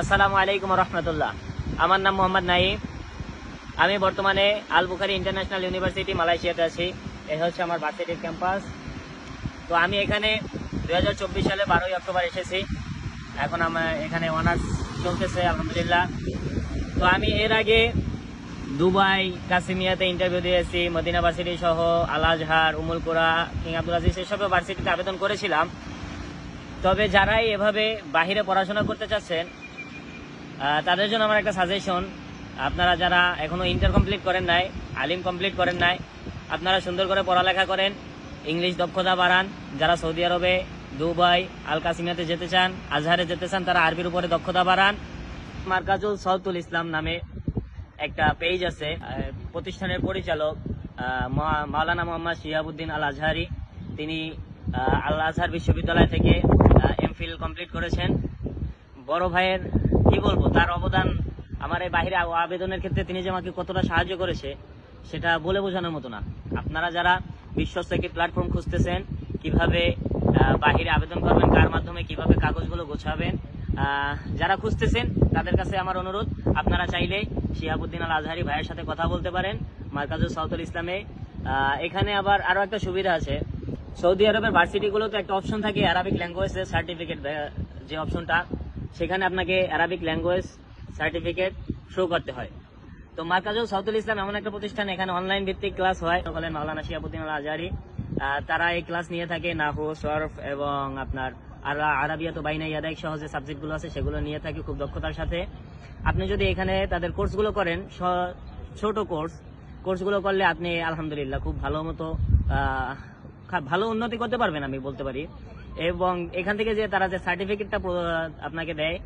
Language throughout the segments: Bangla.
আসসালামু আলাইকুম রহমতুল্লাহ। আমার নাম মোহাম্মদ নাইম। আমি বর্তমানে আল বুখারি ইন্টারন্যাশনাল ইউনিভার্সিটি মালয়েশিয়াতে আছি। এই হচ্ছে আমার ভার্সিটির ক্যাম্পাস। তো আমি এখানে 2024 সালে 12ই অক্টোবর এসেছি। এখন আমার এখানে অনার্স চলতেছে আলহামদুলিল্লাহ। তো আমি এর আগে দুবাই, কাসিমিয়াতে ইন্টারভিউ দিয়েছি, মদিনা ভার্সিটি সহ আল আজহার, উমুল কোরা, কিং আব্দুল আজিজ এসব ভার্সিটিতে আবেদন করেছিলাম। তবে যারাই এভাবে বাহিরে পড়াশোনা করতে চাচ্ছেন তাদের জন্য আমার একটা সাজেশন, আপনারা যারা এখনো ইন্টার কমপ্লিট করেন নাই, আলিম কমপ্লিট করেন নাই, আপনারা সুন্দর করে পড়ালেখা করেন, ইংলিশ দক্ষতা বাড়ান। যারা সৌদি আরবে, দুবাই, আল কাসিমিয়াতে যেতে চান, আজহারে যেতে চান, তারা আরবির উপরে দক্ষতা বাড়ান। মার্কাজুল সাউতুল ইসলাম নামে একটা পেজ আছে। প্রতিষ্ঠানের পরিচালক মাওলানা মোহাম্মদ শিহাবুদ্দিন আল আজহারি, তিনি আল আজহার বিশ্ববিদ্যালয় থেকে এমফিল কমপ্লিট করেছেন। বড় ভাইয়ের কি বলবো, তার অবদান আমার এই বাহিরে আবেদনের ক্ষেত্রে তিনি যে আমাকে কতটা সাহায্য করেছে সেটা বলে বোঝানোর মতো না। আপনারা যারা বিশ্বস্ত একটি প্ল্যাটফর্ম খুঁজতেছেন, কিভাবে বাহিরে আবেদন করবেন, কার মাধ্যমে কিভাবে কাগজগুলো গোছাবেন, যারা খুঁজতেছেন তাদের কাছে আমার অনুরোধ, আপনারা চাইলে শিহাবুদ্দিন আল আজহারি ভাইয়ের সাথে কথা বলতে পারেন মার্কাজুল সাউতুল ইসলামে। এখানে আবার আরো একটা সুবিধা আছে, সৌদি আরবের ভার্সিটিগুলোতে একটা অপশন থাকে আরবিক ল্যাঙ্গুয়েজের সার্টিফিকেট, যে অপশনটা, সেখানে আপনাকে আরবিক ল্যাঙ্গুয়েজ সার্টিফিকেট শো করতে হয়। তো মার্কাজুল সাউতুল ইসলাম এমন একটা প্রতিষ্ঠান, এখানে অনলাইন ভিত্তিক ক্লাস হয়। বলেন মাওলানা শিহাবুদ্দিন আল আজহারি, তারা এই ক্লাস নিয়ে থাকে, নাহু, সরফ এবং আপনার আরাবিয়াত বাইনা ইয়াদাইক সহ যে সাবজেক্টগুলো আছে সেগুলো নিয়ে থাকে খুব দক্ষতার সাথে। আপনি যদি এখানে তাদের কোর্সগুলো করেন, ছোট কোর্সগুলো করলে আপনি আলহামদুলিল্লাহ খুব ভালো মতো ভালো উন্নতি করতে পারবেন আমি বলতে পারি। এবং এখান থেকে যে তারা যে সার্টিফিকেটটা আপনাকে দেয়,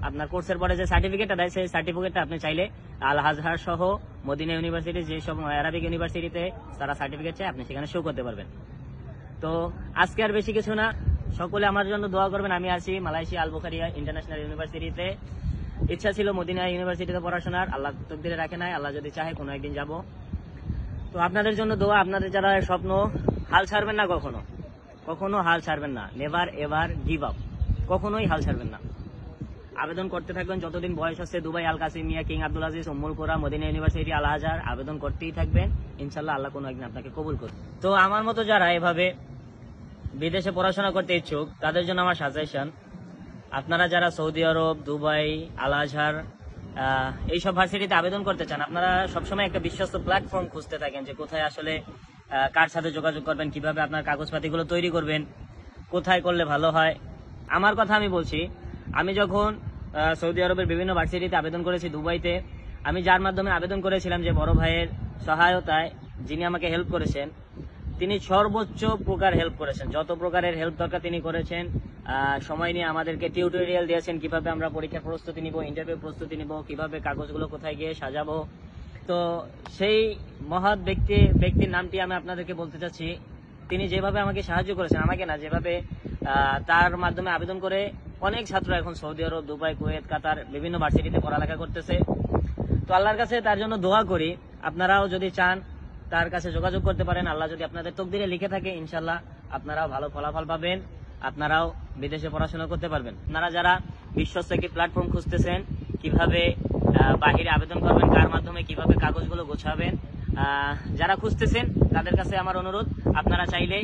আপনার কোর্সের পরে যে সার্টিফিকেটটা দেয়, সেই সার্টিফিকেটটা আপনি চাইলে আল আজহার সহ মদিনা ইউনিভার্সিটি, যেসব আরবিক ইউনিভার্সিটিতে তারা সার্টিফিকেট চায়, আপনি সেখানে শো করতে পারবেন। তো আজকে আর বেশি কিছু না, সকলে আমার জন্য দোয়া করবেন। আমি আছি মালয়েশিয়া আল বুখারি ইন্টারন্যাশনাল ইউনিভার্সিটিতে। ইচ্ছা ছিল মদিনা ইউনিভার্সিটিতে পড়াশোনার, আল্লাহ তকদিরে রাখে নাই, আল্লাহ যদি চাহে কোনো একদিন যাব। তো আপনাদের জন্য দোয়া, আপনাদের যারা স্বপ্ন, হাল ছাড়বেন না, কখনো হাল ছাড়বেন না, নেভার এভার গিভ আপ, কখনোই হাল ছাড়বেন না। আবেদন করতে থাকবেন যতদিন বয়স হচ্ছে। দুবাই, আল কাসিমিয়া, কিং আব্দুল আজিজ, উম্মুল কোরা, মদিনা ইউনিভার্সিটি, আল আজহার, আবেদন করতেই থাকবেন। ইনশাল্লাহ আল্লাহ কোনো একদিন আপনাকে কবুল করবে। তো আমার মতো যারা এভাবে বিদেশে পড়াশোনা করতে ইচ্ছুক, তাদের জন্য আমার সাজেশন, আপনারা যারা সৌদি আরব, দুবাই, আল আজহার এইসব ভার্সিটিতে আবেদন করতে চান, আপনারা সবসময় একটা বিশ্বস্ত প্ল্যাটফর্ম খুঁজতে থাকেন, যে কোথায় আসলে কার সাথে যোগাযোগ করবেন, কিভাবে আপনার কাগজপাতিগুলো তৈরি করবেন, কোথায় করলে ভালো হয়। আমার কথা আমি বলছি, আমি যখন সৌদি আরবের বিভিন্ন ভার্সিটিতে আবেদন করেছি, দুবাইতে, আমি যার মাধ্যমে আবেদন করেছিলাম, যে বড় ভাইয়ের সহায়তায় যিনি আমাকে হেল্প করেছেন, তিনি সর্বোচ্চ প্রকার হেল্প করেছেন, যত প্রকারের হেল্প দরকার তিনি করেছেন। সময় নিয়ে আমাদেরকে টিউটোরিয়াল দিয়েছেন, কিভাবে আমরা পরীক্ষার প্রস্তুতি নিব, ইন্টারভিউ প্রস্তুতি নিব, কিভাবে কাগজগুলো কোথায় গিয়ে সাজাবো। তো সেই মহৎ ব্যক্তির নামটি আমি আপনাদেরকে বলতে চাচ্ছি। তিনি যেভাবে আমাকে সাহায্য করেছেন, আমাকে না, যেভাবে তার মাধ্যমে আবেদন করে অনেক ছাত্র এখন সৌদি আরব, দুবাই, কুয়েত, কাতার বিভিন্ন ভার্সিটিতে পড়ালেখা করতেছে। তো আল্লাহর কাছে তার জন্য দোয়া করি, আপনারাও যদি চান তার কাছে যোগাযোগ করতে পারেন। আল্লাহ যদি আপনাদের তকদিরে লিখে থাকে, ইনশাল্লাহ আপনারাও ভালো ফলাফল পাবেন, আপনারাও বিদেশে পড়াশোনা করতে পারবেন। আপনারা যারা বিশ্বস্ত একটি প্ল্যাটফর্ম খুঁজতেছেন, কিভাবে বাহিরে আবেদন করবেন, কার মাধ্যমে কিভাবে কাগজগুলো গোছাবেন, যারা খুঁজতেছেন তাদের কাছে আমার অনুরোধ, আপনারা চাইলে